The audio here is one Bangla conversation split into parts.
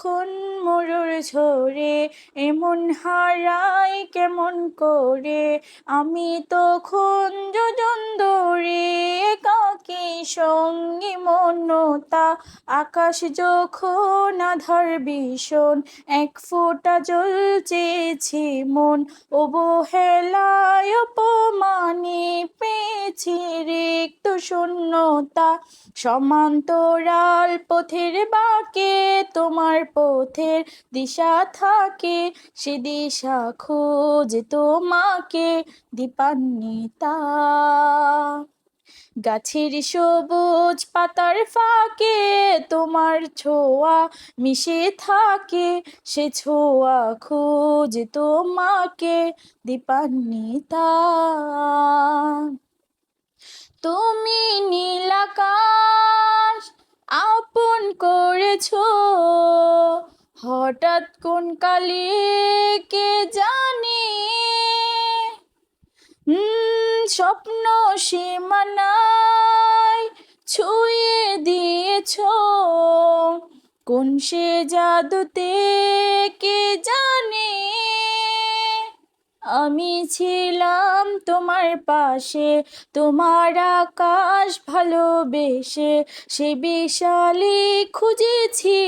যখন মরুর ঝরে, এমন হারাই কেমন করে। আমি তখন যোজন দূরে, একাকী সঙ্গী মনতা। আকাশ যখন আঁধার ভীষণ, এক ফোঁটা জল চেয়েছি মন। অবহেলায় অপমানে পেয়েছি রিক্ত শূন্যতা। সমান্তরাল পথের বাঁকে তোমার পথের দিশা থাকে, সে দিশা খোঁজে তোমাকে দীপান্বিতা। গাছের সবুজ পাতার ফাঁকে তোমার ছোঁয়া মিশে থাকে, সে ছোঁয়া খোঁজে তোমাকে দীপান্বিতা। তুমি নীল আকাশ আপন করেছো, হঠাৎ কোন কালে কে জানে। স্বপ্ন সীমানায় ছুঁয়ে দিয়েছো, কোন সে জাদুতে কে জানে। আমি ছিলাম তোমার পাশে, তোমার আকাশ ভালোবেসে। সে বিশালে খুঁজেছি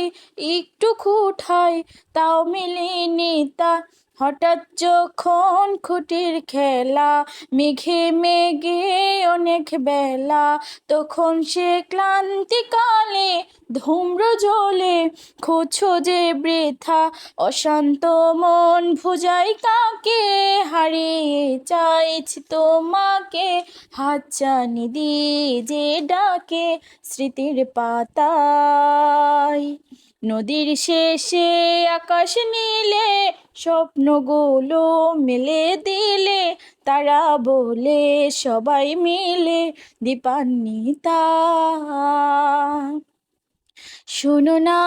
একটু কোথায়, তাও মেলেনি তা। হঠাৎ যখন খুঁটির খেলা, মেঘে মেঘে অনেক বেলা, তখন সে ক্লান্তিকালে ধূম্র জলে খুঁজছো যে বৃথা। অশান্ত মন ভুজায় কাকে, হারিয়ে চাইছি তোমাকে। হাতছানি দিয়ে যে ডাকে স্মৃতির পাতায়। নদীর শেষে আকাশ নীলে স্বপ্নগুলো মেলে দিলে, তারা বলে সবাই মিলে দীপান্বিতা। শোনো না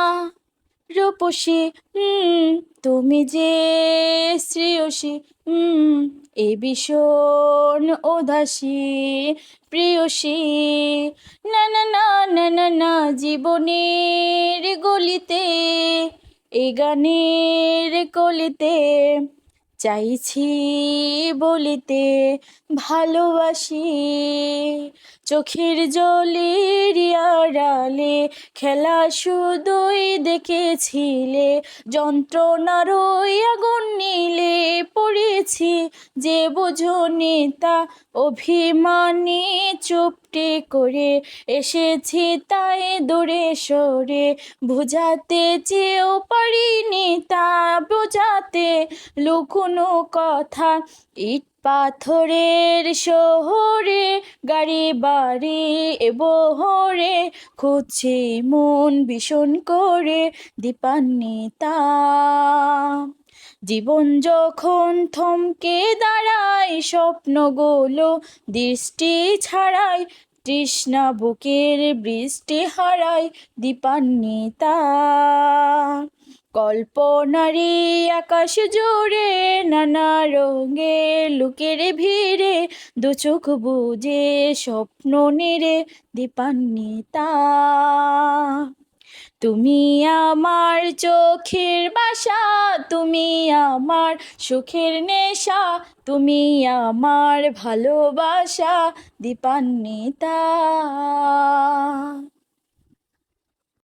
রূপসী, তুমি যে শ্রেয়সী, এ ভীষণ উদাসী প্রেয়সী। না না না না না না, জীবনের গলিতে, এই গানের কলিতে চাইছি বলিতে ভালোবাসি। চোখের জলের আড়ালে খেলা শুধুই দেখেছিলে, যন্ত্রণার ওই আগুন নীলে পড়েছি যে বোঝনি তা। অভিমানী চুপটি করে এসেছি তাই দূরে সরে, বুঝাতে চেয়েও পারিনি তা বোঝাতে লুকোনো কথা। ইট পাথরের শহরে গাড়ি বাড়ি এ বহরে, খুঁজছে মন ভীষণ করে দীপান্বিতা। জীবন যখন থমকে দাঁড়ায়, স্বপ্নগুলো দৃষ্টি ছাড়ায়, তৃষ্ণা বুকের বৃষ্টি হারায় দীপান্বিতা। কল্পনারই আকাশ জুড়ে নানা রঙে লুকের ভিড়ে, দু চোখ বুজে স্বপ্ন নেড়ে দীপান্বিতা। তুমি আমার চোখের বাসা, তুমি আমার সুখের নেশা, তুমি আমার ভালোবাসা দীপান্বিতা।